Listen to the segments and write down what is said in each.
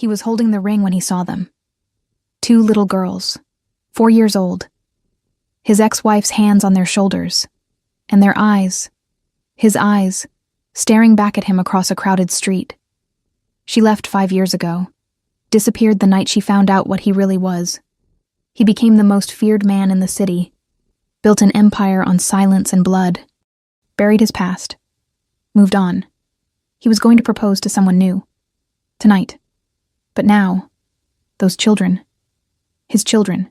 He was holding the ring when he saw them. 2 little girls, 4 years old. His ex-wife's hands on their shoulders, and their eyes, his eyes, staring back at him across a crowded street. She left 5 years ago, disappeared the night she found out what he really was. He became the most feared man in the city, built an empire on silence and blood, buried his past, moved on. He was going to propose to someone new. Tonight. But now, those children. His children.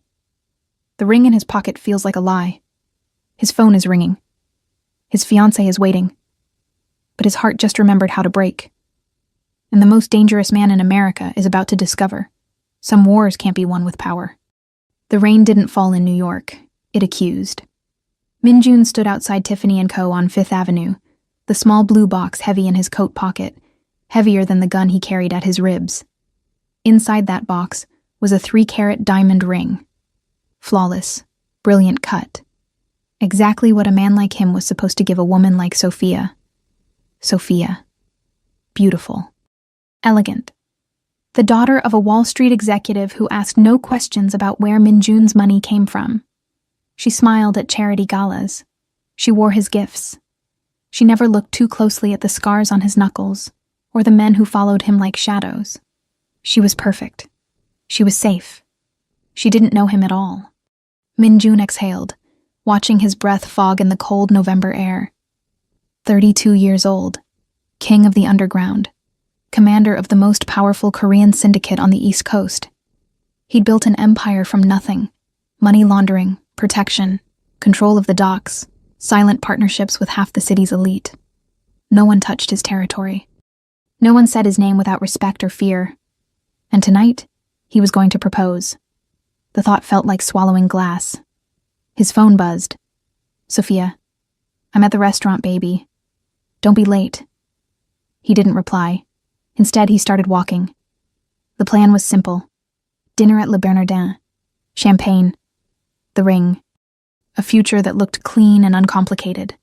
The ring in his pocket feels like a lie. His phone is ringing. His fiancée is waiting. But his heart just remembered how to break. And the most dangerous man in America is about to discover some wars can't be won with power. The rain didn't fall in New York. It accused. Min-jun stood outside Tiffany & Co. on 5th Avenue, the small blue box heavy in his coat pocket, heavier than the gun he carried at his ribs. Inside that box was a 3-carat diamond ring. Flawless, brilliant cut. Exactly what a man like him was supposed to give a woman like Sophia. Sophia. Beautiful. Elegant. The daughter of a Wall Street executive who asked no questions about where Min-jun's money came from. She smiled at charity galas. She wore his gifts. She never looked too closely at the scars on his knuckles, or the men who followed him like shadows. She was perfect. She was safe. She didn't know him at all. Min-jun exhaled, watching his breath fog in the cold November air. 32 years old, king of the underground, commander of the most powerful Korean syndicate on the East Coast. He'd built an empire from nothing. Money laundering, protection, control of the docks, silent partnerships with half the city's elite. No one touched his territory. No one said his name without respect or fear. And tonight, he was going to propose. The thought felt like swallowing glass. His phone buzzed. "Sophia, I'm at the restaurant, baby. Don't be late." He didn't reply. Instead, he started walking. The plan was simple. Dinner at Le Bernardin. Champagne. The ring. A future that looked clean and uncomplicated.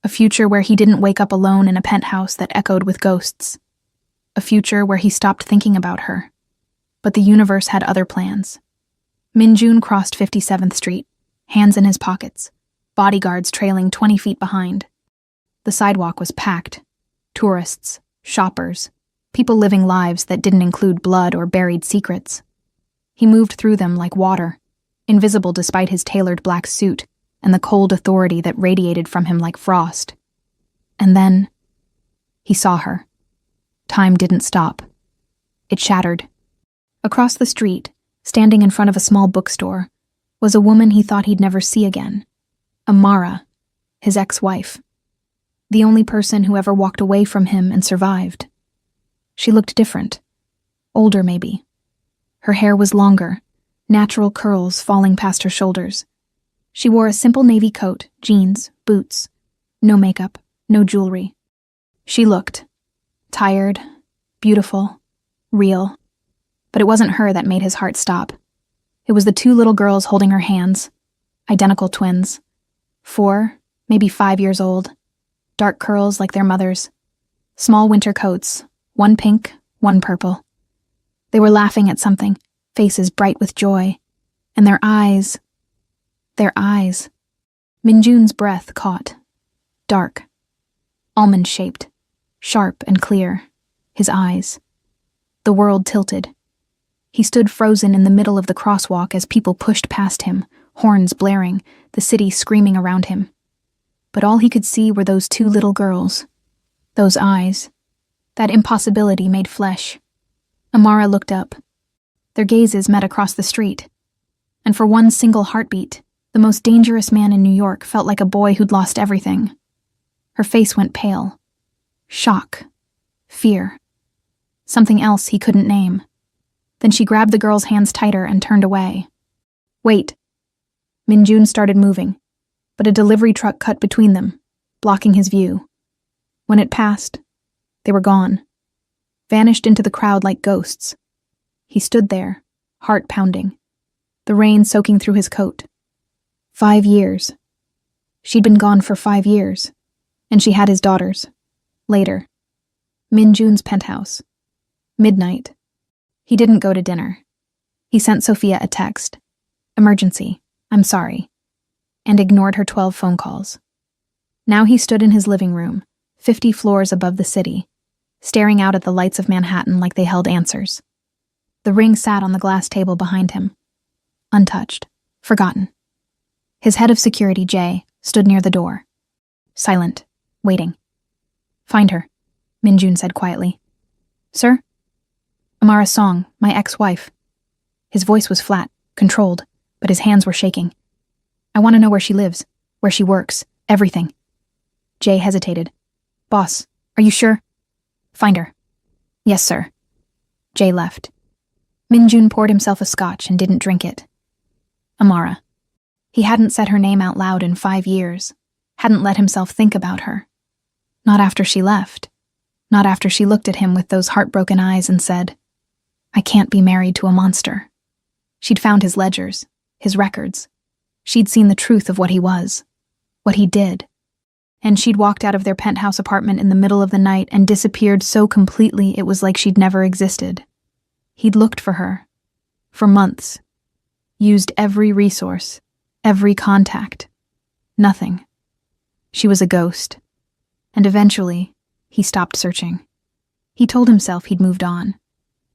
A future where he didn't wake up alone in a penthouse that echoed with ghosts. A future where he stopped thinking about her. But the universe had other plans. Min-jun crossed 57th Street, hands in his pockets, bodyguards trailing 20 feet behind. The sidewalk was packed. Tourists, shoppers, people living lives that didn't include blood or buried secrets. He moved through them like water, invisible despite his tailored black suit and the cold authority that radiated from him like frost. And then, he saw her. Time didn't stop. It shattered. Across the street, standing in front of a small bookstore, was a woman he thought he'd never see again. Amara, his ex-wife. The only person who ever walked away from him and survived. She looked different. Older, maybe. Her hair was longer, natural curls falling past her shoulders. She wore a simple navy coat, jeans, boots. No makeup, no jewelry. She looked tired, beautiful, real. But it wasn't her that made his heart stop. It was the 2 little girls holding her hands. Identical twins. 4, maybe 5 years old. Dark curls like their mothers. Small winter coats, one pink, one purple. They were laughing at something, faces bright with joy. And their eyes. Min-jun's breath caught. Dark. Almond-shaped. Sharp and clear. His eyes. The world tilted. He stood frozen in the middle of the crosswalk as people pushed past him, horns blaring, the city screaming around him. But all he could see were those 2 little girls. Those eyes. That impossibility made flesh. Amara looked up. Their gazes met across the street. And for one single heartbeat, the most dangerous man in New York felt like a boy who'd lost everything. Her face went pale. Shock. Fear. Something else he couldn't name. Then she grabbed the girl's hands tighter and turned away. "Wait." Min-jun started moving, but a delivery truck cut between them, blocking his view. When it passed, they were gone, vanished into the crowd like ghosts. He stood there, heart pounding, the rain soaking through his coat. 5 years. She'd been gone for 5 years, and she had his daughters. Later. Min-jun's penthouse. Midnight. He didn't go to dinner. He sent Sophia a text. Emergency. I'm sorry. And ignored her 12 phone calls. Now he stood in his living room, 50 floors above the city, staring out at the lights of Manhattan like they held answers. The ring sat on the glass table behind him, untouched, forgotten. His head of security, Jay, stood near the door, silent, waiting. Find her, Minjun said quietly. Sir? Amara Song, my ex-wife. His voice was flat, controlled, but his hands were shaking. I want to know where she lives, where she works, everything. Jay hesitated. Boss, are you sure? Find her. Yes, sir. Jay left. Minjun poured himself a scotch and didn't drink it. Amara. He hadn't said her name out loud in 5 years, hadn't let himself think about her. Not after she left. Not after she looked at him with those heartbroken eyes and said, I can't be married to a monster. She'd found his ledgers, his records. She'd seen the truth of what he was, what he did. And she'd walked out of their penthouse apartment in the middle of the night and disappeared so completely it was like she'd never existed. He'd looked for her, for months, used every resource, every contact. Nothing. She was a ghost. And eventually, he stopped searching. He told himself he'd moved on,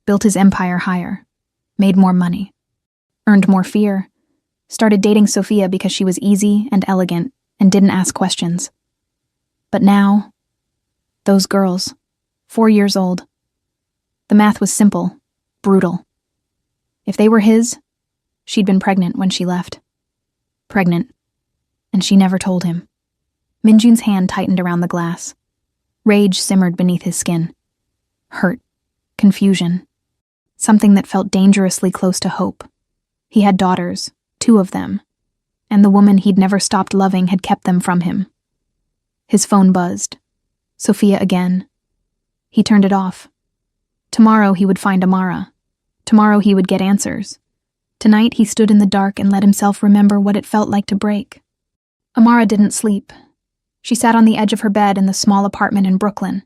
built his empire higher, made more money, earned more fear, started dating Sophia because she was easy and elegant and didn't ask questions. But now, those girls, 4 years old. The math was simple, brutal. If they were his, she'd been pregnant when she left. Pregnant. And she never told him. Minjun's hand tightened around the glass. Rage simmered beneath his skin. Hurt. Confusion. Something that felt dangerously close to hope. He had daughters, 2 of them, and the woman he'd never stopped loving had kept them from him. His phone buzzed. Sophia again. He turned it off. Tomorrow he would find Amara. Tomorrow he would get answers. Tonight he stood in the dark and let himself remember what it felt like to break. Amara didn't sleep. She sat on the edge of her bed in the small apartment in Brooklyn,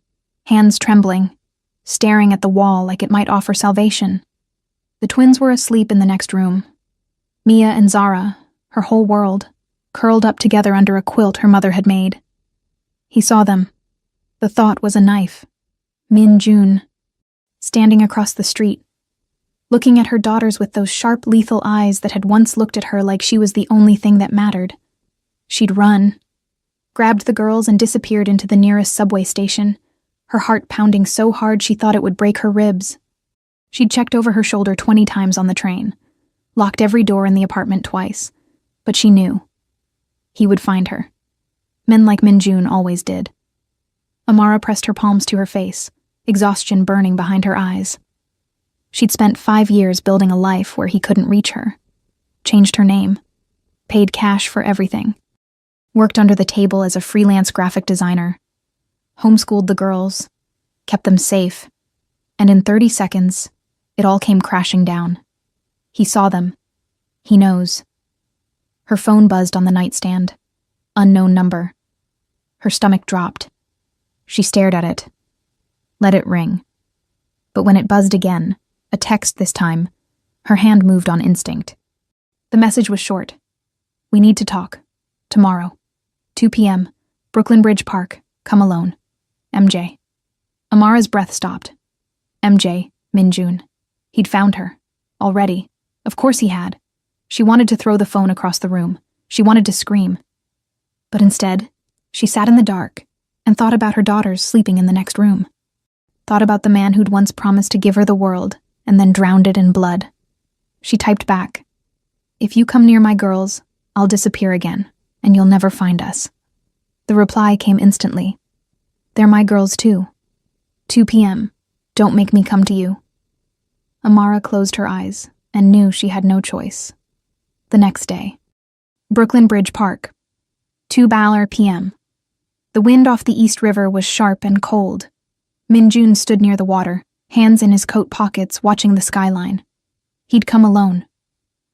hands trembling, staring at the wall like it might offer salvation. The twins were asleep in the next room. Mia and Zara, her whole world, curled up together under a quilt her mother had made. He saw them. The thought was a knife. Minjun, standing across the street, looking at her daughters with those sharp, lethal eyes that had once looked at her like she was the only thing that mattered. She'd run, grabbed the girls and disappeared into the nearest subway station, her heart pounding so hard she thought it would break her ribs. She'd checked over her shoulder 20 times on the train, locked every door in the apartment twice, but she knew. He would find her. Men like Minjun always did. Amara pressed her palms to her face, exhaustion burning behind her eyes. She'd spent 5 years building a life where he couldn't reach her, changed her name, paid cash for everything, worked under the table as a freelance graphic designer, homeschooled the girls, kept them safe, and in 30 seconds, it all came crashing down. He saw them. He knows. Her phone buzzed on the nightstand. Unknown number. Her stomach dropped. She stared at it. Let it ring. But when it buzzed again, a text this time, her hand moved on instinct. The message was short. We need to talk. Tomorrow. 2 p.m. Brooklyn Bridge Park. Come alone. MJ. Amara's breath stopped. MJ, Minjun. He'd found her. Already. Of course he had. She wanted to throw the phone across the room. She wanted to scream. But instead, she sat in the dark and thought about her daughters sleeping in the next room. Thought about the man who'd once promised to give her the world and then drowned it in blood. She typed back, If you come near my girls, I'll disappear again, and you'll never find us. The reply came instantly. They're my girls too. 2 p.m. Don't make me come to you. Amara closed her eyes and knew she had no choice. The next day. Brooklyn Bridge Park. 2 p.m. The wind off the East River was sharp and cold. Minjun stood near the water, hands in his coat pockets, watching the skyline. He'd come alone.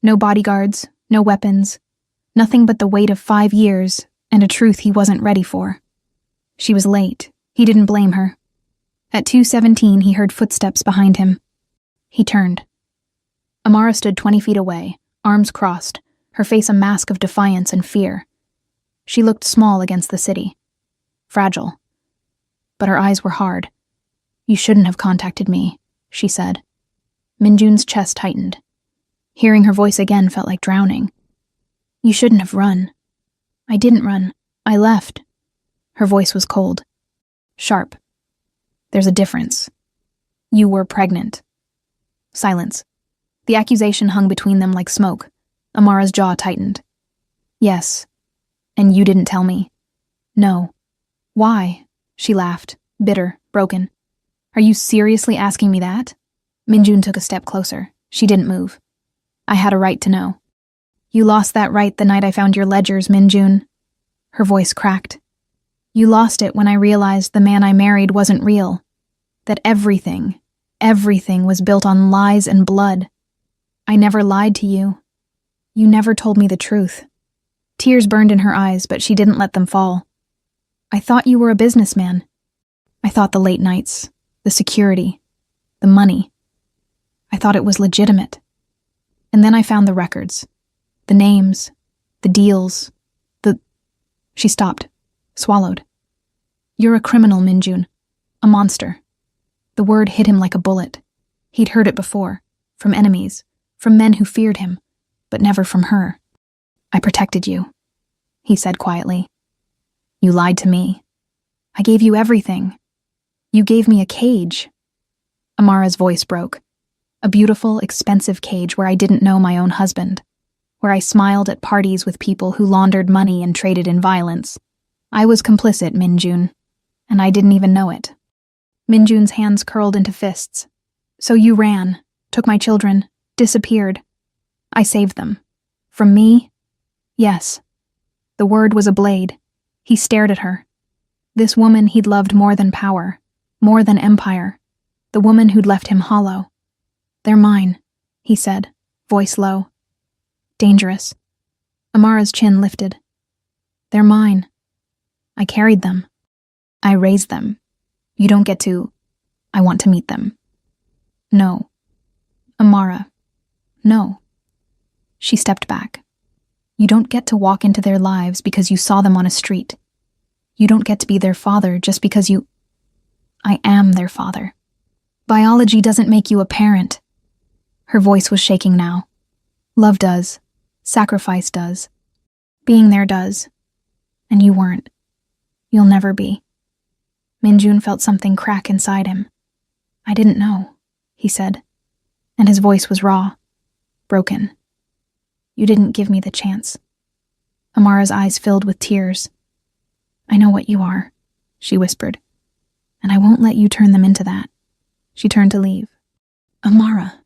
No bodyguards, no weapons, nothing but the weight of 5 years and a truth he wasn't ready for. She was late. He didn't blame her. At 2:17, he heard footsteps behind him. He turned. Amara stood 20 feet away, arms crossed, her face a mask of defiance and fear. She looked small against the city. Fragile. But her eyes were hard. "You shouldn't have contacted me," she said. Minjun's chest tightened. Hearing her voice again felt like drowning. "You shouldn't have run." "I didn't run. I left." Her voice was cold. Sharp. "There's a difference. You were pregnant." Silence. The accusation hung between them like smoke. Amara's jaw tightened. "Yes. And you didn't tell me." "No." "Why?" She laughed, bitter, broken. "Are you seriously asking me that?" Minjun took a step closer. She didn't move. "I had a right to know." "You lost that right the night I found your ledgers, Minjun." Her voice cracked. "You lost it when I realized the man I married wasn't real. That everything was built on lies and blood. I never lied to you. You never told me the truth." Tears burned in her eyes, but she didn't let them fall. "I thought you were a businessman. I thought the late nights, the security, the money. I thought it was legitimate. And then I found the records, the names, the deals, She stopped, swallowed. "You're a criminal, Minjun. A monster." The word hit him like a bullet. He'd heard it before, from enemies, from men who feared him, but never from her. "I protected you," he said quietly. "You lied to me. I gave you everything. You gave me a cage." Amara's voice broke. "A beautiful, expensive cage where I didn't know my own husband, where I smiled at parties with people who laundered money and traded in violence. I was complicit, Minjun, and I didn't even know it." Minjun's hands curled into fists. "So you ran, took my children, disappeared. I saved them. From me?" "Yes." The word was a blade. He stared at her. This woman he'd loved more than power, more than empire. The woman who'd left him hollow. "They're mine," he said, voice low. "Dangerous." Amara's chin lifted. "They're mine. I carried them. I raised them. You don't get to... I want to meet them." "No." "Amara. No." She stepped back. "You don't get to walk into their lives because you saw them on a street. You don't get to be their father just because you... I am their father. Biology doesn't make you a parent." Her voice was shaking now. "Love does. Sacrifice does. Being there does. And you weren't. You'll never be." Minjun felt something crack inside him. "I didn't know," he said, and his voice was raw, broken. "You didn't give me the chance." Amara's eyes filled with tears. "I know what you are," she whispered, "and I won't let you turn them into that." She turned to leave. "Amara,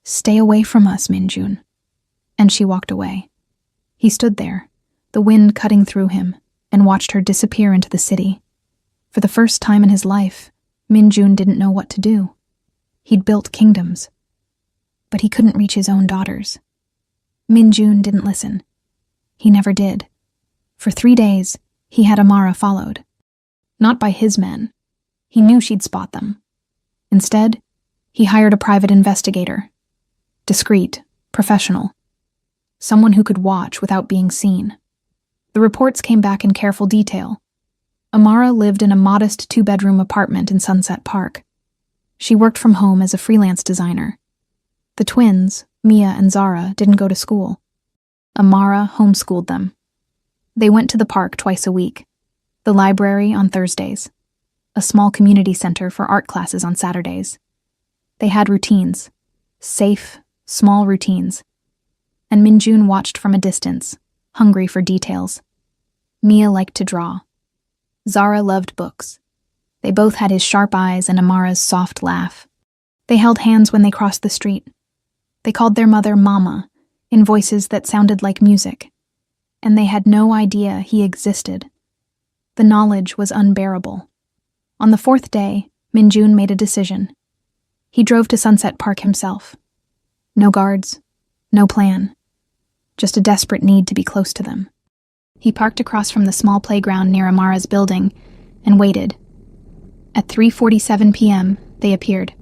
stay away from us, Minjun." And she walked away. He stood there, the wind cutting through him, and watched her disappear into the city. For the first time in his life, Minjun didn't know what to do. He'd built kingdoms, but he couldn't reach his own daughters. Minjun didn't listen. He never did. For 3 days, he had Amara followed. Not by his men. He knew she'd spot them. Instead, he hired a private investigator. Discreet, professional. Someone who could watch without being seen. The reports came back in careful detail. Amara lived in a modest 2-bedroom apartment in Sunset Park. She worked from home as a freelance designer. The twins, Mia and Zara, didn't go to school. Amara homeschooled them. They went to the park twice a week, the library on Thursdays, a small community center for art classes on Saturdays. They had routines, safe, small routines. And Minjun watched from a distance, hungry for details. Mia liked to draw. Zara loved books. They both had his sharp eyes and Amara's soft laugh. They held hands when they crossed the street. They called their mother Mama, in voices that sounded like music. And they had no idea he existed. The knowledge was unbearable. On the 4th day, Minjun made a decision. He drove to Sunset Park himself. No guards, no plan. Just a desperate need to be close to them. He parked across from the small playground near Amara's building and waited. At 3:47 p.m., they appeared.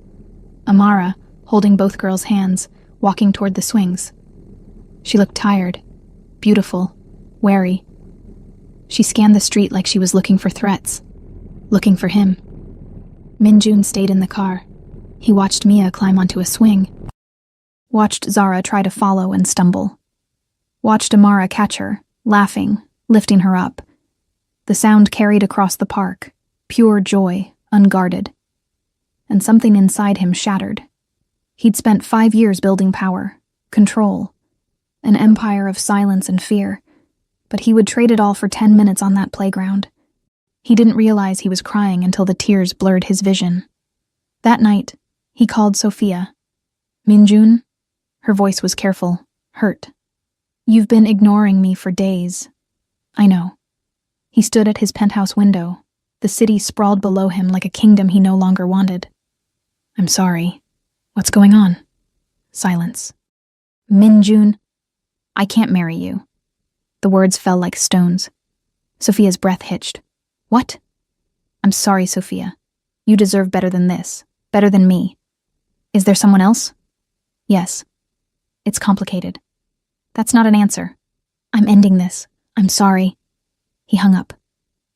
Amara, holding both girls' hands, walking toward the swings. She looked tired, beautiful, wary. She scanned the street like she was looking for threats, looking for him. Minjun stayed in the car. He watched Mia climb onto a swing, watched Zara try to follow and stumble, watched Amara catch her, laughing, lifting her up. The sound carried across the park, pure joy, unguarded. And something inside him shattered. He'd spent 5 years building power, control, an empire of silence and fear, but he would trade it all for 10 minutes on that playground. He didn't realize he was crying until the tears blurred his vision. That night, he called Sophia. Minjun? Her voice was careful, hurt. You've been ignoring me for days. I know. He stood at his penthouse window. The city sprawled below him like a kingdom he no longer wanted. I'm sorry. What's going on? Silence. Minjun, I can't marry you. The words fell like stones. Sophia's breath hitched. What? I'm sorry, Sophia. You deserve better than this. Better than me. Is there someone else? Yes. It's complicated. That's not an answer. I'm ending this. I'm sorry. He hung up,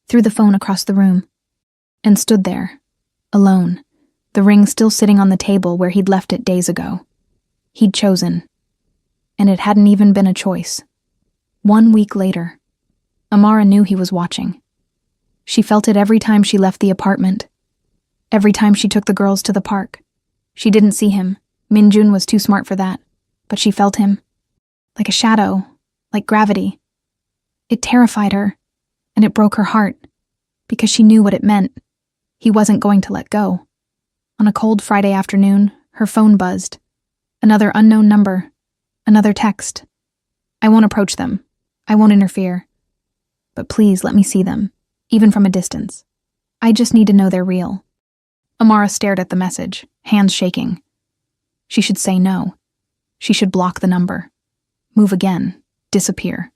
threw the phone across the room, and stood there, alone, the ring still sitting on the table where he'd left it days ago. He'd chosen. And it hadn't even been a choice. 1 week later, Amara knew he was watching. She felt it every time she left the apartment, every time she took the girls to the park. She didn't see him. Minjun was too smart for that. But she felt him. Like a shadow, like gravity. It terrified her, and it broke her heart, because she knew what it meant. He wasn't going to let go. On a cold Friday afternoon, her phone buzzed. Another unknown number. Another text. I won't approach them. I won't interfere. But please let me see them, even from a distance. I just need to know they're real. Amara stared at the message, hands shaking. She should say no. She should block the number. Move again. Disappear.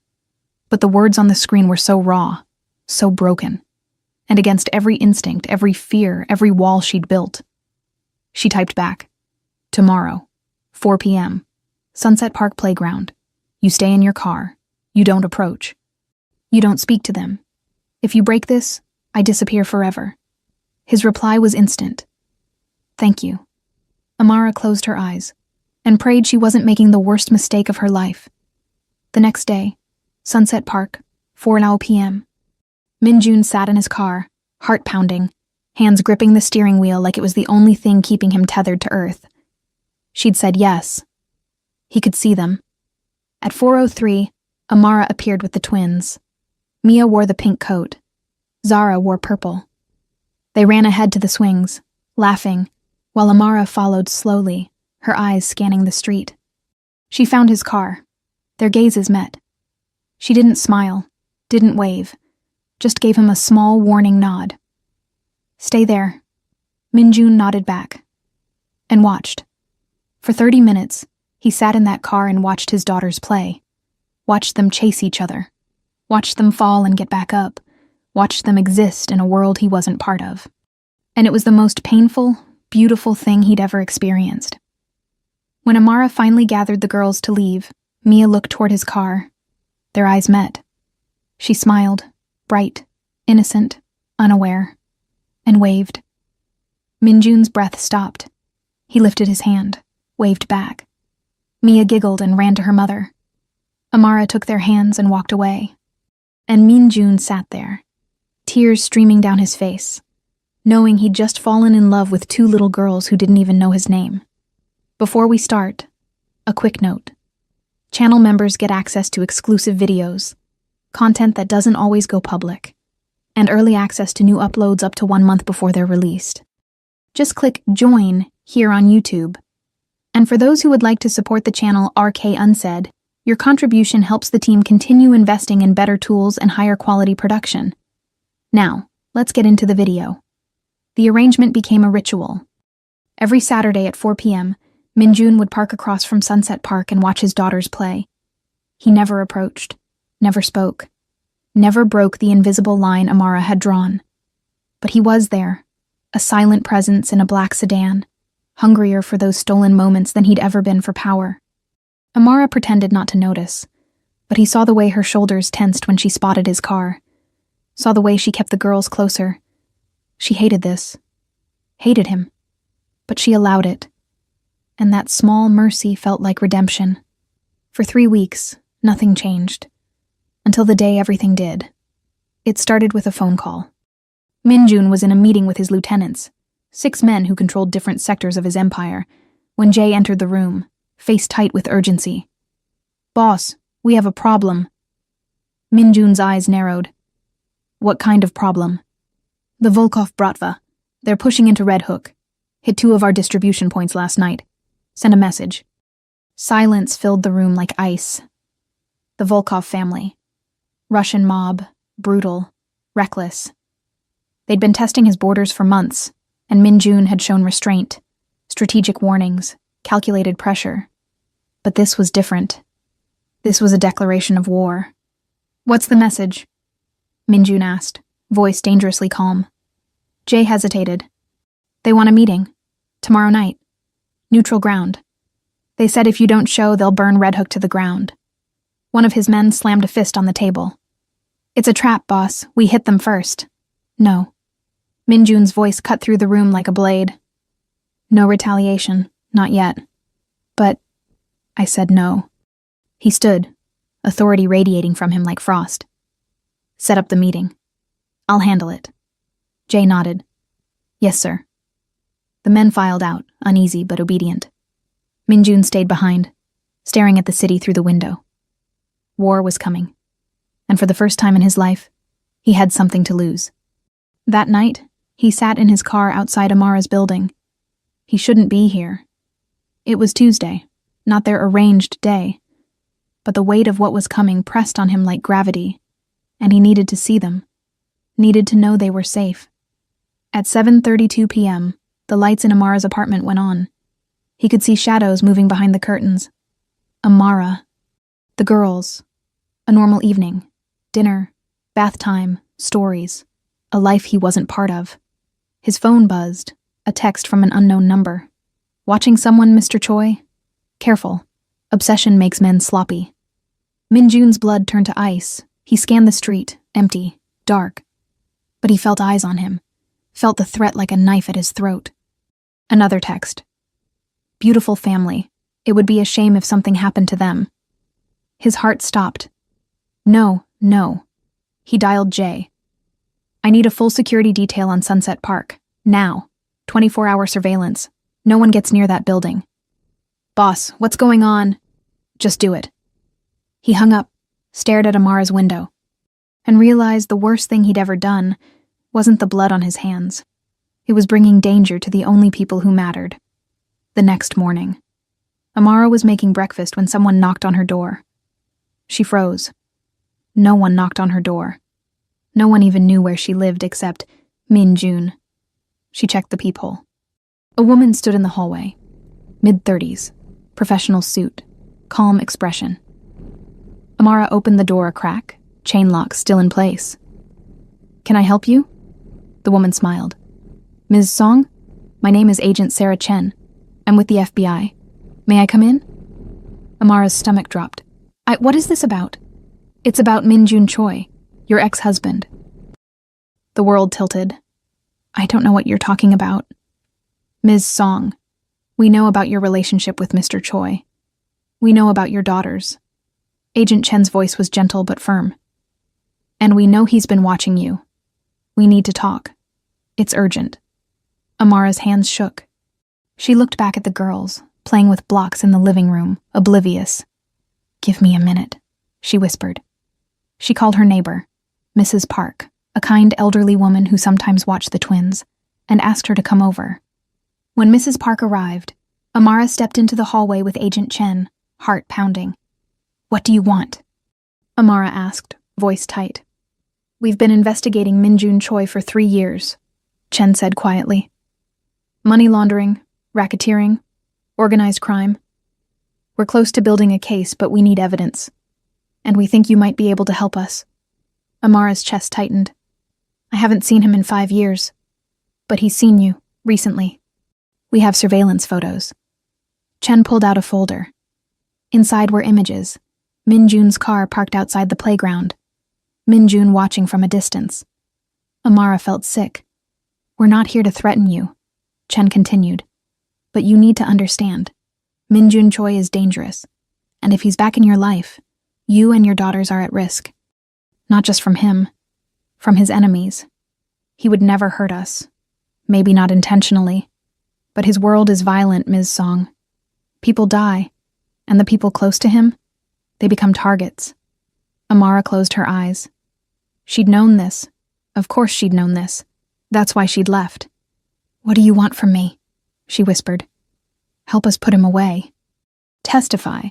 But the words on the screen were so raw, so broken, and against every instinct, every fear, every wall she'd built. She typed back, tomorrow, 4 p.m., Sunset Park Playground. You stay in your car. You don't approach. You don't speak to them. If you break this, I disappear forever. His reply was instant. Thank you. Amara closed her eyes and prayed she wasn't making the worst mistake of her life. The next day, Sunset Park, 4 p.m. Minjun sat in his car, heart pounding, hands gripping the steering wheel like it was the only thing keeping him tethered to earth. She'd said yes. He could see them. At 4:03, Amara appeared with the twins. Mia wore the pink coat. Zara wore purple. They ran ahead to the swings, laughing, while Amara followed slowly, her eyes scanning the street. She found his car. Their gazes met. She didn't smile, didn't wave, just gave him a small warning nod. Stay there. Minjun nodded back and watched. For 30 minutes, he sat in that car and watched his daughters play, watched them chase each other, watched them fall and get back up, watched them exist in a world he wasn't part of. And it was the most painful, beautiful thing he'd ever experienced. When Amara finally gathered the girls to leave, Mia looked toward his car. Their eyes met. She smiled, bright, innocent, unaware, and waved. Minjun's breath stopped. He lifted his hand, waved back. Mia giggled and ran to her mother. Amara took their hands and walked away. And Minjun sat there, tears streaming down his face, knowing he'd just fallen in love with 2 little girls who didn't even know his name. Before we start, a quick note. Channel members get access to exclusive videos, content that doesn't always go public, and early access to new uploads up to 1 month before they're released. Just click Join here on YouTube. And for those who would like to support the channel RK Unsaid, your contribution helps the team continue investing in better tools and higher quality production. Now, let's get into the video. The arrangement became a ritual. Every Saturday at 4 p.m., Minjun would park across from Sunset Park and watch his daughters play. He never approached, never spoke, never broke the invisible line Amara had drawn. But he was there, a silent presence in a black sedan, hungrier for those stolen moments than he'd ever been for power. Amara pretended not to notice, but he saw the way her shoulders tensed when she spotted his car, saw the way she kept the girls closer. She hated this, hated him, but she allowed it, and that small mercy felt like redemption. For 3 weeks, nothing changed, until the day everything did. It started with a phone call. Minjun was in a meeting with his lieutenants, 6 men who controlled different sectors of his empire, when Jay entered the room, face tight with urgency. "Boss, we have a problem." Minjun's eyes narrowed. "What kind of problem?" "The Volkov Bratva. They're pushing into Red Hook. Hit 2 of our distribution points last night. Send a message." Silence filled the room like ice. The Volkov family. Russian mob, brutal, reckless. They'd been testing his borders for months, and Minjun had shown restraint, strategic warnings, calculated pressure. But this was different. This was a declaration of war. "What's the message?" Minjun asked, voice dangerously calm. Jay hesitated. "They want a meeting. Tomorrow night. Neutral ground. They said if you don't show, they'll burn Red Hook to the ground." One of his men slammed a fist on the table. "It's a trap, boss. We hit them first." "No." Minjun's voice cut through the room like a blade. "No retaliation. Not yet." "But..." I said no. He stood, authority radiating from him like frost. "Set up the meeting. I'll handle it." Jay nodded. "Yes, sir." The men filed out, uneasy but obedient. Minjun stayed behind, staring at the city through the window. War was coming, and for the first time in his life, he had something to lose. That night, he sat in his car outside Amara's building. He shouldn't be here. It was Tuesday, not their arranged day, but the weight of what was coming pressed on him like gravity, and he needed to see them, needed to know they were safe. At 7:32 p.m., the lights in Amara's apartment went on. He could see shadows moving behind the curtains. Amara. The girls. A normal evening. Dinner. Bath time. Stories. A life he wasn't part of. His phone buzzed. A text from an unknown number. "Watching someone, Mr. Choi? Careful. Obsession makes men sloppy." Minjun's blood turned to ice. He scanned the street, empty, dark. But he felt eyes on him. Felt the threat like a knife at his throat. Another text. "Beautiful family. It would be a shame if something happened to them." His heart stopped. No. He dialed Jay. "I need a full security detail on Sunset Park. Now. 24-hour surveillance. No one gets near that building." "Boss, what's going on?" "Just do it." He hung up, stared at Amara's window, and realized the worst thing he'd ever done wasn't the blood on his hands. It was bringing danger to the only people who mattered. The next morning, Amara was making breakfast when someone knocked on her door. She froze. No one knocked on her door. No one even knew where she lived except Minjun. She checked the peephole. A woman stood in the hallway, mid-30s, professional suit, calm expression. Amara opened the door a crack, chain lock still in place. "Can I help you?" The woman smiled. "Ms. Song? My name is Agent Sarah Chen. I'm with the FBI. May I come in?" Amara's stomach dropped. What is this about?" "It's about Minjun Choi, your ex-husband." The world tilted. "I don't know what you're talking about." "Ms. Song, we know about your relationship with Mr. Choi. We know about your daughters." Agent Chen's voice was gentle but firm. "And we know he's been watching you. We need to talk. It's urgent." Amara's hands shook. She looked back at the girls, playing with blocks in the living room, oblivious. "Give me a minute," she whispered. She called her neighbor, Mrs. Park, a kind elderly woman who sometimes watched the twins, and asked her to come over. When Mrs. Park arrived, Amara stepped into the hallway with Agent Chen, heart pounding. "What do you want?" Amara asked, voice tight. "We've been investigating Minjun Choi for 3 years," Chen said quietly. "Money laundering, racketeering, organized crime. We're close to building a case, but we need evidence. And we think you might be able to help us." Amara's chest tightened. "I haven't seen him in 5 years. But he's seen you, recently." We have surveillance photos. Chen pulled out a folder. Inside were images. Minjun's car parked outside the playground. Minjun watching from a distance. Amara felt sick. We're not here to threaten you, Chen continued. But you need to understand. Minjun Choi is dangerous. And if he's back in your life, you and your daughters are at risk. Not just from him, from his enemies. He would never hurt us. Maybe not intentionally. But his world is violent, Ms. Song. People die, and the people close to him, they become targets. Amara closed her eyes. She'd known this. Of course she'd known this. That's why she'd left. What do you want from me? She whispered. Help us put him away. Testify.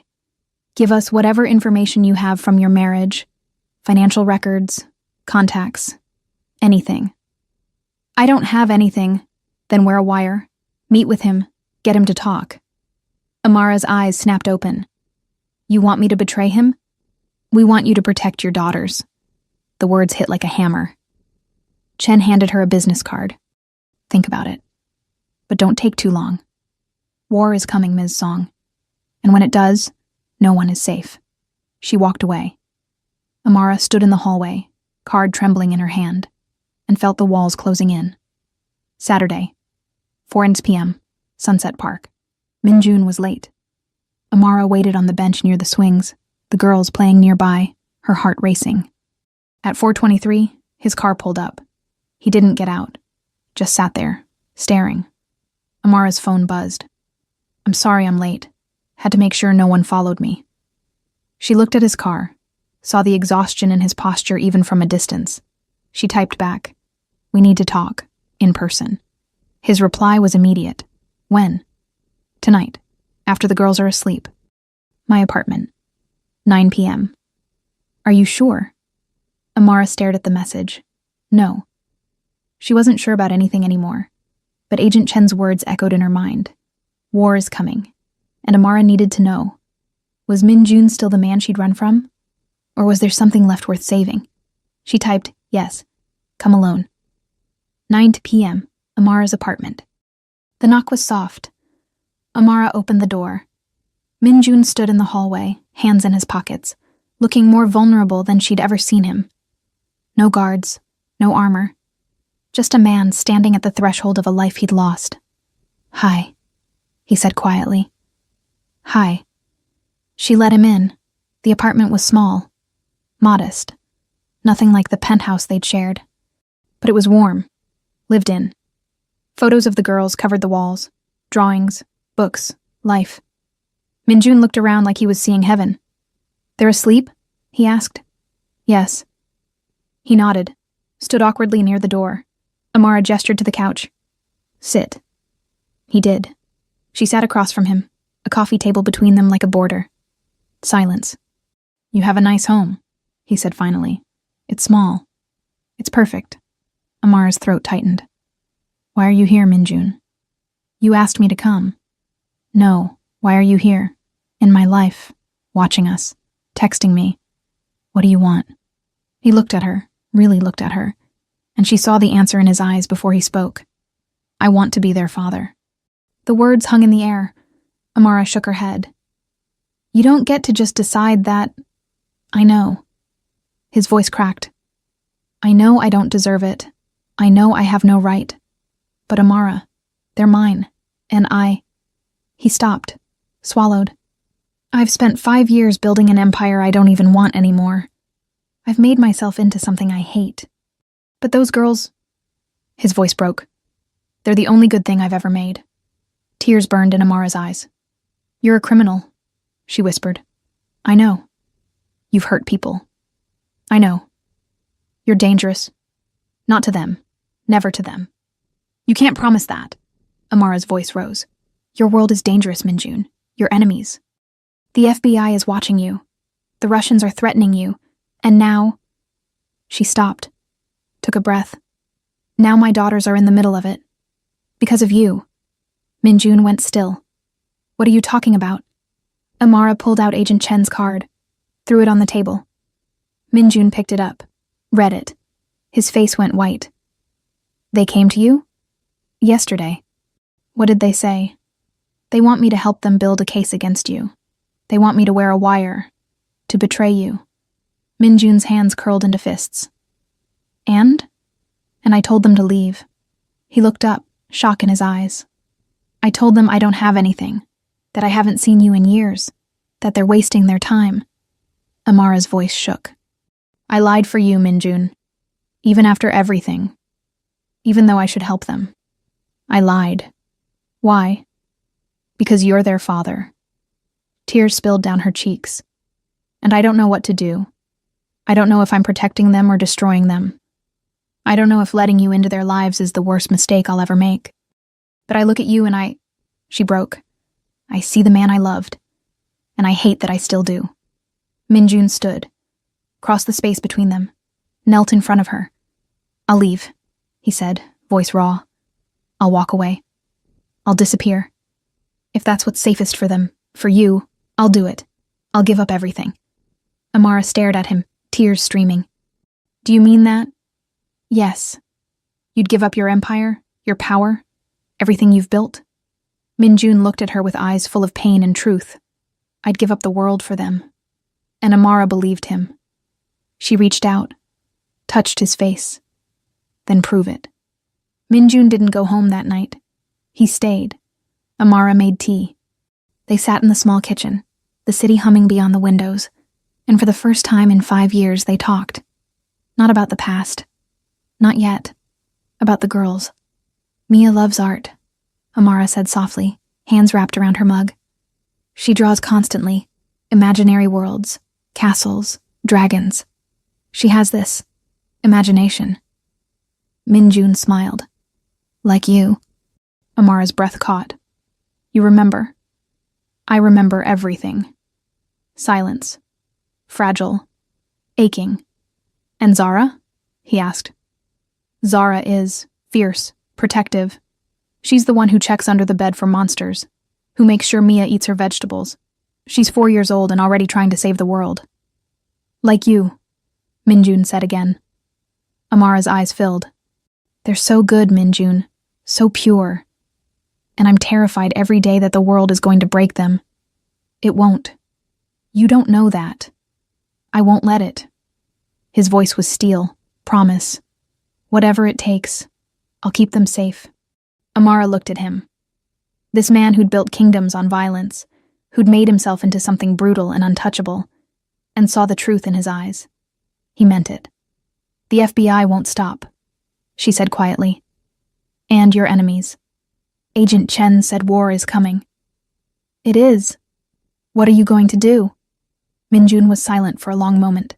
Give us whatever information you have from your marriage, financial records, contacts, anything. I don't have anything. Then wear a wire. Meet with him. Get him to talk. Amara's eyes snapped open. You want me to betray him? We want you to protect your daughters. The words hit like a hammer. Chen handed her a business card. Think about it. But don't take too long. War is coming, Ms. Song. And when it does, no one is safe. She walked away. Amara stood in the hallway, card trembling in her hand, and felt the walls closing in. Saturday, 4 p.m., Sunset Park. Minjun was late. Amara waited on the bench near the swings, the girls playing nearby, her heart racing. At 4:23, his car pulled up. He didn't get out, just sat there, staring. Amara's phone buzzed. I'm sorry I'm late. Had to make sure no one followed me. She looked at his car, saw the exhaustion in his posture even from a distance. She typed back, We need to talk, in person. His reply was immediate. When? Tonight, after the girls are asleep. My apartment. 9 p.m. Are you sure? Amara stared at the message. No. She wasn't sure about anything anymore, but Agent Chen's words echoed in her mind. War is coming, and Amara needed to know. Was Minjun still the man she'd run from? Or was there something left worth saving? She typed, yes. Come alone. 9 p.m., Amara's apartment. The knock was soft. Amara opened the door. Minjun stood in the hallway, hands in his pockets, looking more vulnerable than she'd ever seen him. No guards, no armor. Just a man standing at the threshold of a life he'd lost. Hi, he said quietly. Hi. She let him in. The apartment was small, modest, nothing like the penthouse they'd shared. But it was warm, lived in. Photos of the girls covered the walls, drawings, books, life. Minjun looked around like he was seeing heaven. They're asleep? He asked. Yes. He nodded, stood awkwardly near the door. Amara gestured to the couch. Sit. He did. She sat across from him, a coffee table between them like a border. Silence. You have a nice home, he said finally. It's small. It's perfect. Amara's throat tightened. Why are you here, Minjun? You asked me to come. No, why are you here? In my life, watching us, texting me. What do you want? He looked at her, really looked at her, and she saw the answer in his eyes before he spoke. I want to be their father. The words hung in the air. Amara shook her head. You don't get to just decide that. I know. His voice cracked. I know I don't deserve it. I know I have no right. But Amara, they're mine. And He stopped, swallowed. I've spent 5 years building an empire I don't even want anymore. I've made myself into something I hate. But those girls... His voice broke. They're the only good thing I've ever made. Tears burned in Amara's eyes. You're a criminal, she whispered. I know. You've hurt people. I know. You're dangerous. Not to them. Never to them. You can't promise that. Amara's voice rose. Your world is dangerous, Minjun. Your enemies. The FBI is watching you. The Russians are threatening you. And now... She stopped. Took a breath. Now my daughters are in the middle of it. Because of you. Minjun went still. What are you talking about? Amara pulled out Agent Chen's card. Threw it on the table. Minjun picked it up. Read it. His face went white. They came to you? Yesterday. What did they say? They want me to help them build a case against you. They want me to wear a wire. To betray you. Minjun's hands curled into fists. And I told them to leave. He looked up, shock in his eyes. I told them I don't have anything, that I haven't seen you in years, that they're wasting their time. Amara's voice shook. I lied for you, Minjun. Even after everything. Even though I should help them. I lied. Why? Because you're their father. Tears spilled down her cheeks. And I don't know what to do. I don't know if I'm protecting them or destroying them. I don't know if letting you into their lives is the worst mistake I'll ever make. But I look at you and She broke. I see the man I loved. And I hate that I still do. Minjun stood, crossed the space between them, knelt in front of her. I'll leave, he said, voice raw. I'll walk away. I'll disappear. If that's what's safest for them, for you, I'll do it. I'll give up everything. Amara stared at him, tears streaming. Do you mean that? Yes. You'd give up your empire, your power, everything you've built? Minjun looked at her with eyes full of pain and truth. I'd give up the world for them. And Amara believed him. She reached out, touched his face. Then prove it. Minjun didn't go home that night. He stayed. Amara made tea. They sat in the small kitchen, the city humming beyond the windows, and for the first time in 5 years they talked. Not about the past. Not yet. About the girls. Mia loves art, Amara said softly, hands wrapped around her mug. She draws constantly. Imaginary worlds, castles, dragons. She has this imagination. Minjun smiled. Like you. Amara's breath caught. You remember. I remember everything. Silence. Fragile. Aching. And Zara? He asked. Zara is fierce, protective. She's the one who checks under the bed for monsters, who makes sure Mia eats her vegetables. She's 4 years old and already trying to save the world. Like you, Minjun said again. Amara's eyes filled. They're so good, Minjun. So pure. And I'm terrified every day that the world is going to break them. It won't. You don't know that. I won't let it. His voice was steel. Promise. Whatever it takes, I'll keep them safe. Amara looked at him. This man who'd built kingdoms on violence, who'd made himself into something brutal and untouchable, and saw the truth in his eyes. He meant it. The FBI won't stop, she said quietly. And your enemies. Agent Chen said war is coming. It is. What are you going to do? Minjun was silent for a long moment.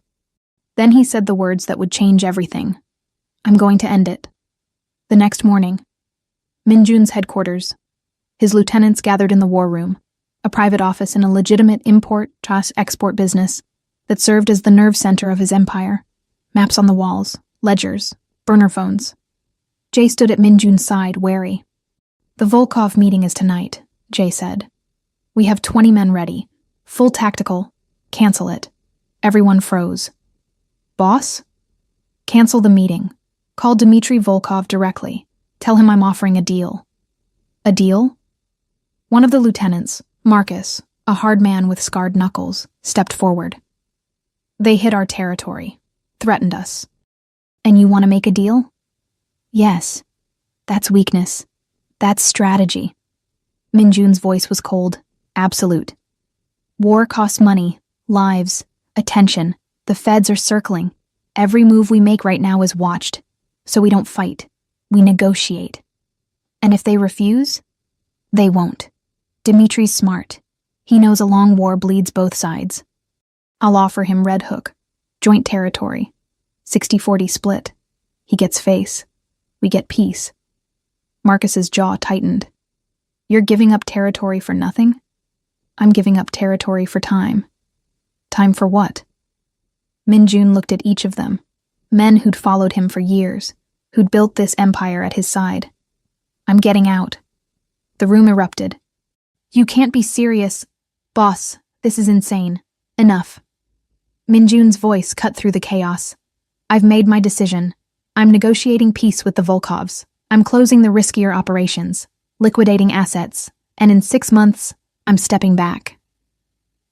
Then he said the words that would change everything. I'm going to end it. The next morning, Minjun's headquarters. His lieutenants gathered in the war room, a private office in a legitimate import-export business that served as the nerve center of his empire. Maps on the walls, ledgers, burner phones. Jay stood at Minjun's side, wary. The Volkov meeting is tonight, Jay said. We have 20 men ready. Full tactical. Cancel it. Everyone froze. Boss? Cancel the meeting. Call Dmitry Volkov directly. Tell him I'm offering a deal. A deal? One of the lieutenants, Marcus, a hard man with scarred knuckles, stepped forward. They hit our territory. Threatened us. And you want to make a deal? Yes. That's weakness. That's strategy. Minjun's voice was cold, absolute. War costs money, lives, attention. The feds are circling. Every move we make right now is watched. So we don't fight. We negotiate. And if they refuse, they won't. Dimitri's smart. He knows a long war bleeds both sides. I'll offer him Red Hook. Joint territory. 60-40 split. He gets face. We get peace. Marcus's jaw tightened. You're giving up territory for nothing? I'm giving up territory for time. Time for what? Minjun looked at each of them. Men who'd followed him for years, who'd built this empire at his side. I'm getting out. The room erupted. You can't be serious. Boss, this is insane. Enough. Minjun's voice cut through the chaos. I've made my decision. I'm negotiating peace with the Volkovs. I'm closing the riskier operations. liquidating assets, and in 6 months, I'm stepping back.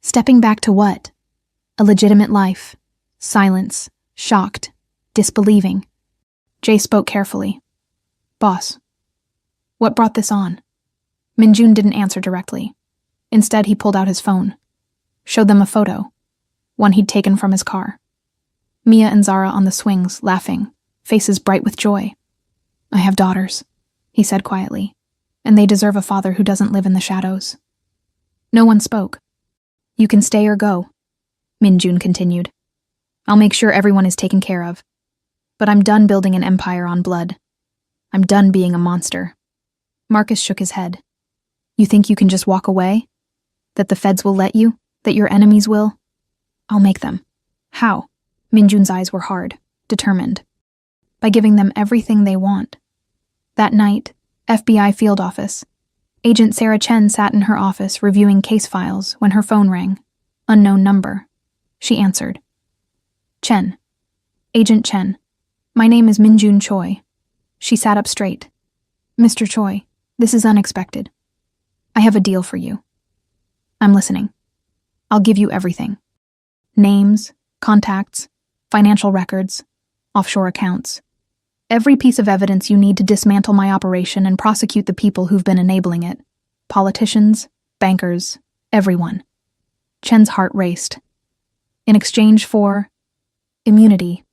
Stepping back to what? A legitimate life. Silence. Shocked. Disbelieving. Jay spoke carefully. Boss, what brought this on? Minjun didn't answer directly. Instead, he pulled out his phone. Showed them a photo. One he'd taken from his car. Mia and Zara on the swings, laughing, faces bright with joy. I have daughters, he said quietly, and they deserve a father who doesn't live in the shadows. No one spoke. You can stay or go, Minjun continued. I'll make sure everyone is taken care of. But I'm done building an empire on blood. I'm done being a monster. Marcus shook his head. You think you can just walk away? That the feds will let you? That your enemies will? I'll make them. How? Minjun's eyes were hard, determined. By giving them everything they want. That night, FBI field office. Agent Sarah Chen sat in her office reviewing case files when her phone rang. Unknown number. She answered. Chen. Agent Chen. My name is Minjun Choi. She sat up straight. Mr. Choi, this is unexpected. I have a deal for you. I'm listening. I'll give you everything. Names, contacts, financial records, offshore accounts. Every piece of evidence you need to dismantle my operation and prosecute the people who've been enabling it. Politicians, bankers, everyone. Chen's heart raced. In exchange for immunity,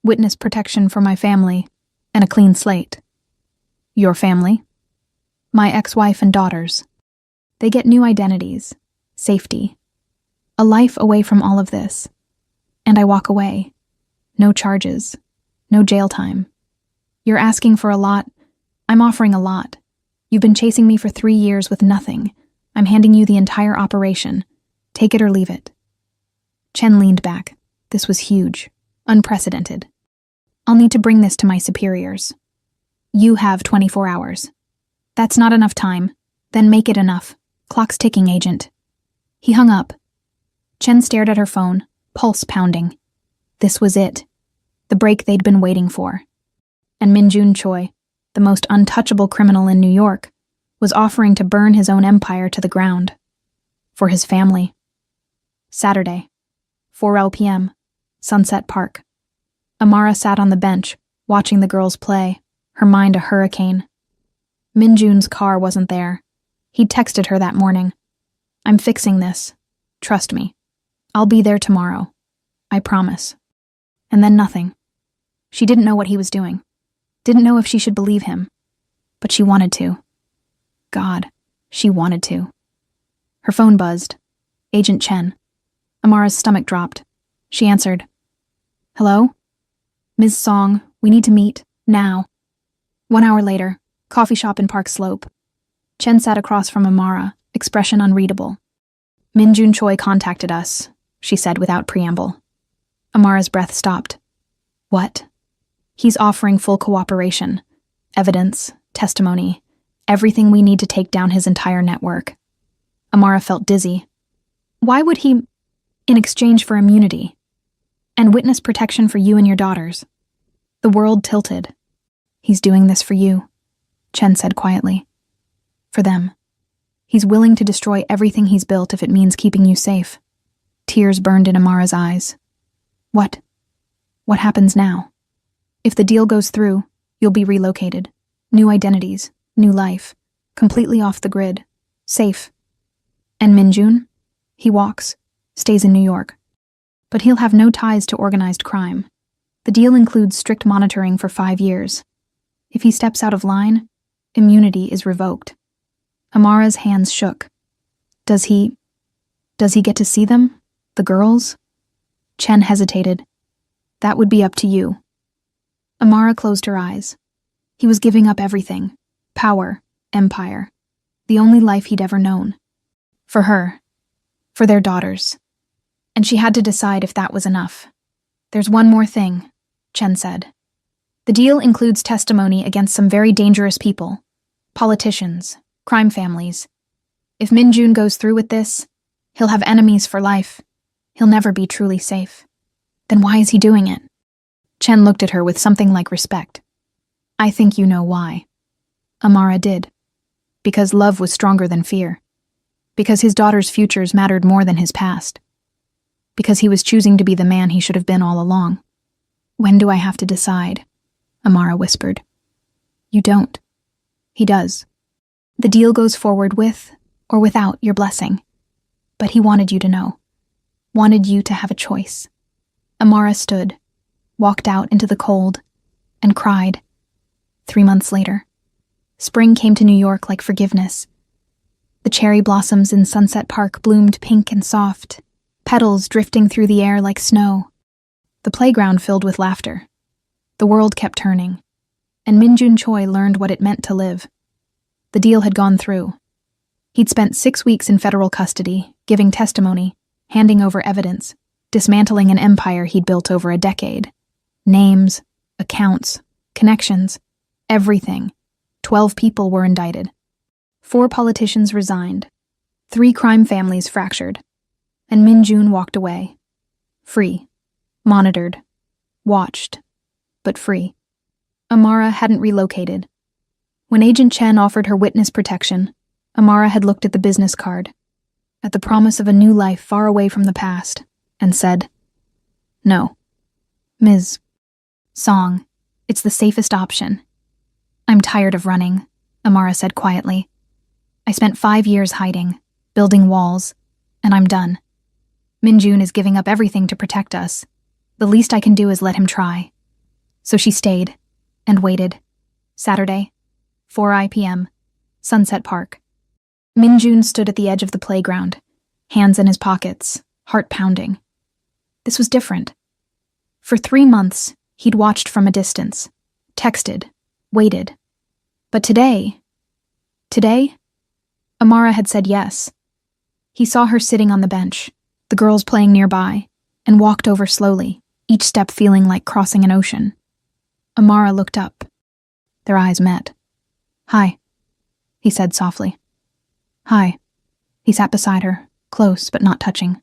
witness protection for my family, and a clean slate. Your family? My ex-wife and daughters. They get new identities, safety, a life away from all of this. And I walk away. No charges, no jail time. You're asking for a lot. I'm offering a lot. You've been chasing me for 3 years with nothing. I'm handing you the entire operation. Take it or leave it. Chen leaned back. This was huge, unprecedented. I'll need to bring this to my superiors. You have 24 hours. That's not enough time. Then make it enough. Clock's ticking, Agent. He hung up. Chen stared at her phone, pulse pounding. This was it. The break they'd been waiting for. And Minjun Choi, the most untouchable criminal in New York, was offering to burn his own empire to the ground. For his family. Saturday, 4 p.m., Sunset Park. Amara sat on the bench, watching the girls play, her mind a hurricane. Minjun's car wasn't there. He'd texted her that morning. I'm fixing this. Trust me. I'll be there tomorrow. I promise. And then nothing. She didn't know what he was doing. Didn't know if she should believe him. But she wanted to. God, she wanted to. Her phone buzzed. Agent Chen. Amara's stomach dropped. She answered. Hello? Ms. Song, we need to meet, now. 1 hour later, coffee shop in Park Slope. Chen sat across from Amara, expression unreadable. Minjun Choi contacted us, she said without preamble. Amara's breath stopped. What? He's offering full cooperation. Evidence, testimony, everything we need to take down his entire network. Amara felt dizzy. Why would he, in exchange for immunity, and witness protection for you and your daughters? The world tilted. He's doing this for you, Chen said quietly. For them. He's willing to destroy everything he's built if it means keeping you safe. Tears burned in Amara's eyes. What? What happens now? If the deal goes through, you'll be relocated. New identities, new life, completely off the grid, safe. And Minjun? He walks, stays in New York. But he'll have no ties to organized crime. The deal includes strict monitoring for 5 years. If he steps out of line, immunity is revoked. Amara's hands shook. Does he get to see them? The girls? Chen hesitated. That would be up to you. Amara closed her eyes. He was giving up everything. Power, empire. The only life he'd ever known. For her. For their daughters. And she had to decide if that was enough. There's one more thing, Chen said. The deal includes testimony against some very dangerous people. Politicians, crime families. If Minjun goes through with this, he'll have enemies for life. He'll never be truly safe. Then why is he doing it? Chen looked at her with something like respect. I think you know why. Amara did. Because love was stronger than fear. Because his daughter's futures mattered more than his past. Because he was choosing to be the man he should have been all along. "When do I have to decide?" Amara whispered. "You don't. He does. The deal goes forward with or without your blessing. But he wanted you to know. Wanted you to have a choice." Amara stood, walked out into the cold, and cried. 3 months later, spring came to New York like forgiveness. The cherry blossoms in Sunset Park bloomed pink and soft, petals drifting through the air like snow. The playground filled with laughter. The world kept turning, and Min-jun Choi learned what it meant to live. The deal had gone through. He'd spent 6 weeks in federal custody, giving testimony, handing over evidence, dismantling an empire he'd built over a decade. Names, accounts, connections, everything. 12 people were indicted. 4 politicians resigned. 3 crime families fractured. And Min-jun walked away. Free. Monitored. Watched. But free. Amara hadn't relocated. When Agent Chen offered her witness protection, Amara had looked at the business card, at the promise of a new life far away from the past, and said, "No. Ms. Song, it's the safest option." "I'm tired of running," Amara said quietly. "I spent 5 years hiding, building walls, and I'm done. Min-jun is giving up everything to protect us. The least I can do is let him try." So she stayed and waited. Saturday, 4 p.m., Sunset Park. Min-jun stood at the edge of the playground, hands in his pockets, heart pounding. This was different. For 3 months, he'd watched from a distance, texted, waited. But today, Amara had said yes. He saw her sitting on the bench, the girls playing nearby, and walked over slowly, each step feeling like crossing an ocean. Amara looked up. Their eyes met. "Hi," he said softly. "Hi." He sat beside her, close but not touching.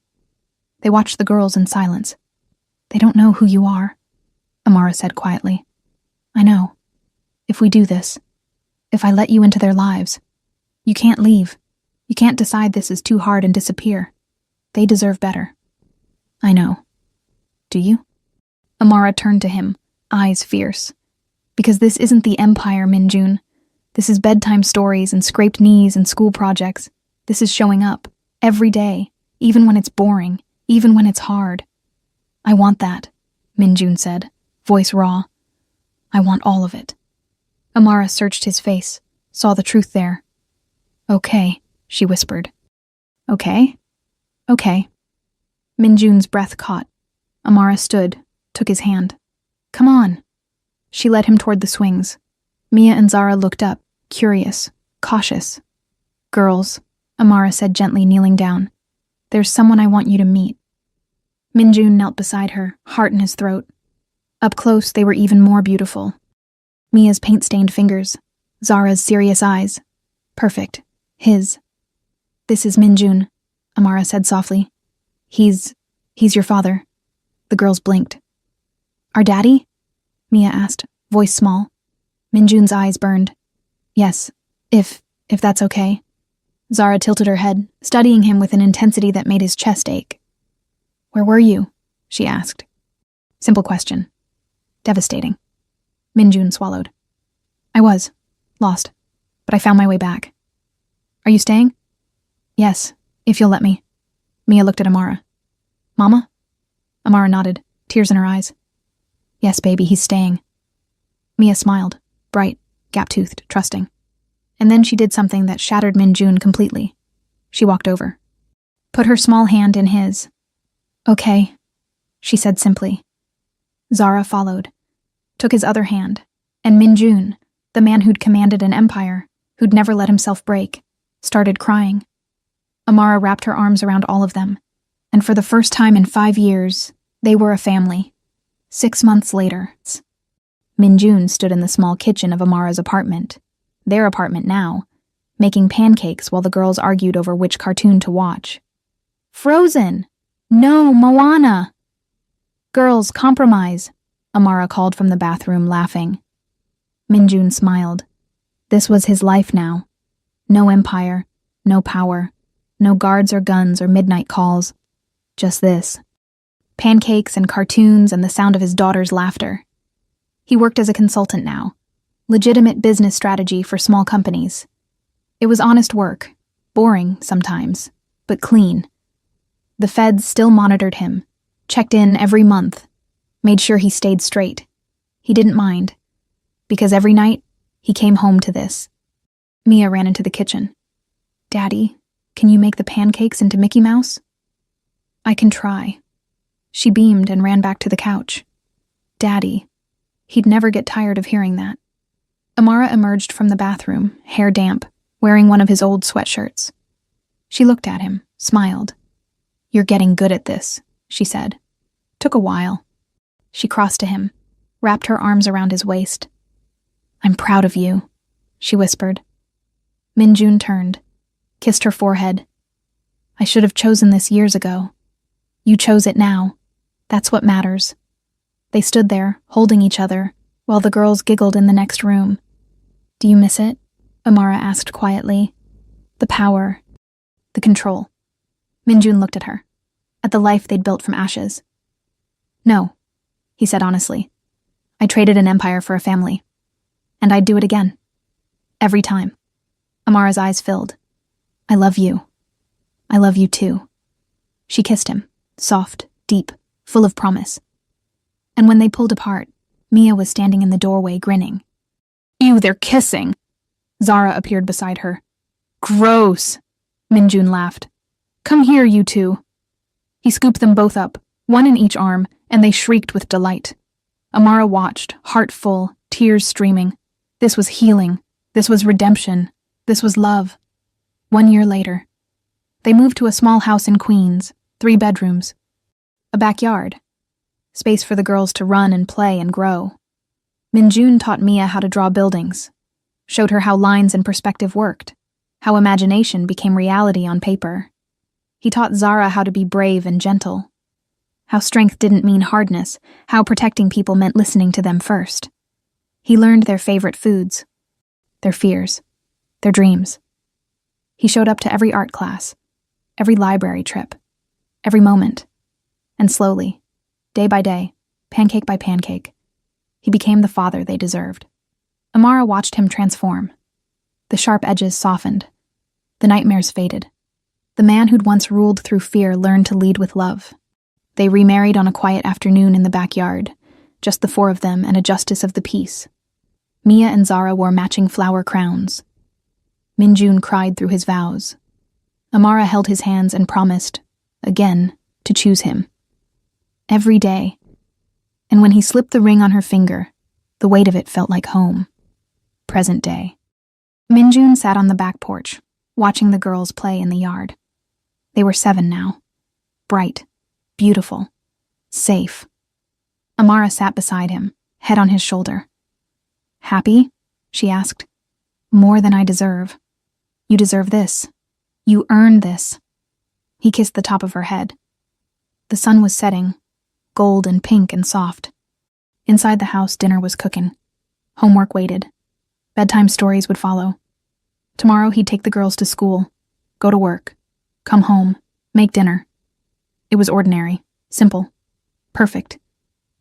They watched the girls in silence. "They don't know who you are," Amara said quietly. "I know. If we do this, if I let you into their lives, you can't leave. You can't decide this is too hard and disappear. They deserve better." "I know. Do you?" Amara turned to him, eyes fierce. "Because this isn't the empire, Min-jun. This is bedtime stories and scraped knees and school projects. This is showing up, every day, even when it's boring, even when it's hard." "I want that," Min-jun said, voice raw. "I want all of it." Amara searched his face, saw the truth there. "Okay," she whispered. "Okay? Okay." Min-jun's breath caught. Amara stood, took his hand. "Come on." She led him toward the swings. Mia and Zara looked up, curious, cautious. "Girls," Amara said gently, kneeling down. "There's someone I want you to meet." Min-jun knelt beside her, heart in his throat. Up close, they were even more beautiful. Mia's paint-stained fingers, Zara's serious eyes. Perfect. His. "This is Min-jun," Amara said softly. He's your father." The girls blinked. "Our daddy?" Mia asked, voice small. Min-jun's eyes burned. "Yes, if that's okay." Zara tilted her head, studying him with an intensity that made his chest ache. "Where were you?" she asked. Simple question. Devastating. Min-jun swallowed. "I was. Lost. But I found my way back." "Are you staying?" "Yes, if you'll let me." Mia looked at Amara. "Mama?" Amara nodded, tears in her eyes. "Yes, baby, he's staying." Mia smiled, bright, gap-toothed, trusting. And then she did something that shattered Min-jun completely. She walked over. Put her small hand in his. "Okay," she said simply. Zara followed, took his other hand, and Min-jun, the man who'd commanded an empire, who'd never let himself break, started crying. Amara wrapped her arms around all of them, and for the first time in 5 years, they were a family. 6 months later, Min-jun stood in the small kitchen of Amara's apartment, their apartment now, making pancakes while the girls argued over which cartoon to watch. "Frozen! No, Moana!" "Girls, compromise," Amara called from the bathroom, laughing. Min-jun smiled. This was his life now. No empire, no power, no guards or guns or midnight calls. Just this. Pancakes and cartoons and the sound of his daughter's laughter. He worked as a consultant now. Legitimate business strategy for small companies. It was honest work, boring sometimes, but clean. The feds still monitored him, checked in every month, made sure he stayed straight. He didn't mind, because every night he came home to this. Mia ran into the kitchen. "Daddy, can you make the pancakes into Mickey Mouse?" "I can try." She beamed and ran back to the couch. Daddy. He'd never get tired of hearing that. Amara emerged from the bathroom, hair damp, wearing one of his old sweatshirts. She looked at him, smiled. "You're getting good at this," she said. Took a while. She crossed to him, wrapped her arms around his waist. "I'm proud of you," she whispered. Minjun turned, kissed her forehead. "I should have chosen this years ago. You chose it now. That's what matters." They stood there, holding each other, while the girls giggled in the next room. "Do you miss it?" Amara asked quietly. "The power, the control." Minjun looked at her, at the life they'd built from ashes. "No," he said honestly. "I traded an empire for a family. And I'd do it again. Every time." Amara's eyes filled. "I love you. I love you too." She kissed him, soft, deep, full of promise. And when they pulled apart, Mia was standing in the doorway grinning. "Ew, they're kissing!" Zara appeared beside her. "Gross!" Minjun laughed. "Come here, you two." He scooped them both up, one in each arm, and they shrieked with delight. Amara watched, heart full, tears streaming. This was healing. This was redemption. This was love. 1 year later, they moved to a small house in Queens, 3 bedrooms. A backyard. Space for the girls to run and play and grow. Minjun taught Mia how to draw buildings, showed her how lines and perspective worked, how imagination became reality on paper. He taught Zara how to be brave and gentle, how strength didn't mean hardness, how protecting people meant listening to them first. He learned their favorite foods, their fears, their dreams. He showed up to every art class, every library trip, every moment, and slowly, day by day, pancake by pancake, he became the father they deserved. Amara watched him transform. The sharp edges softened. The nightmares faded. The man who'd once ruled through fear learned to lead with love. They remarried on a quiet afternoon in the backyard, just the 4 of them and a justice of the peace. Mia and Zara wore matching flower crowns. Minjun cried through his vows. Amara held his hands and promised, again, to choose him. Every day. And when he slipped the ring on her finger, the weight of it felt like home. Present day. Minjun sat on the back porch, watching the girls play in the yard. They were 7 now. Bright, beautiful, safe. Amara sat beside him, head on his shoulder. "Happy?" she asked. "More than I deserve. You deserve this. You earn this." He kissed the top of her head. The sun was setting, gold and pink and soft. Inside the house, dinner was cooking. Homework waited. Bedtime stories would follow. Tomorrow he'd take the girls to school, go to work, come home, make dinner. It was ordinary, simple, perfect.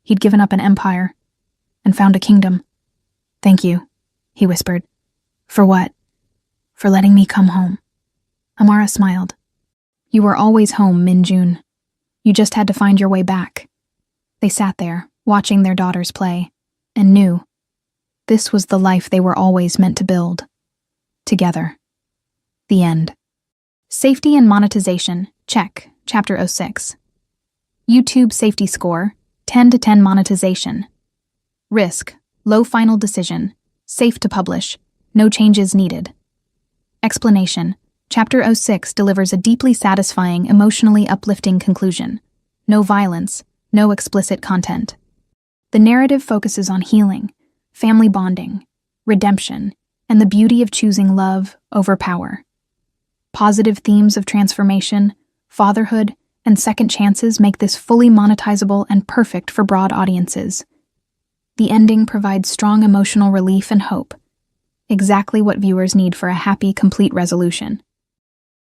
He'd given up an empire and found a kingdom. "Thank you," he whispered. "For what?" "For letting me come home." Amara smiled. "You were always home, Minjun. You just had to find your way back." They sat there, watching their daughters play, and knew this was the life they were always meant to build. Together. The end. Safety and monetization, check, Chapter 06. YouTube safety score, 10 to 10 monetization. Risk, low final decision, safe to publish, no changes needed. Explanation, Chapter 06 delivers a deeply satisfying, emotionally uplifting conclusion. No violence, no explicit content. The narrative focuses on healing, family bonding, redemption, and the beauty of choosing love over power. Positive themes of transformation, fatherhood, and second chances make this fully monetizable and perfect for broad audiences. The ending provides strong emotional relief and hope. Exactly what viewers need for a happy, complete resolution.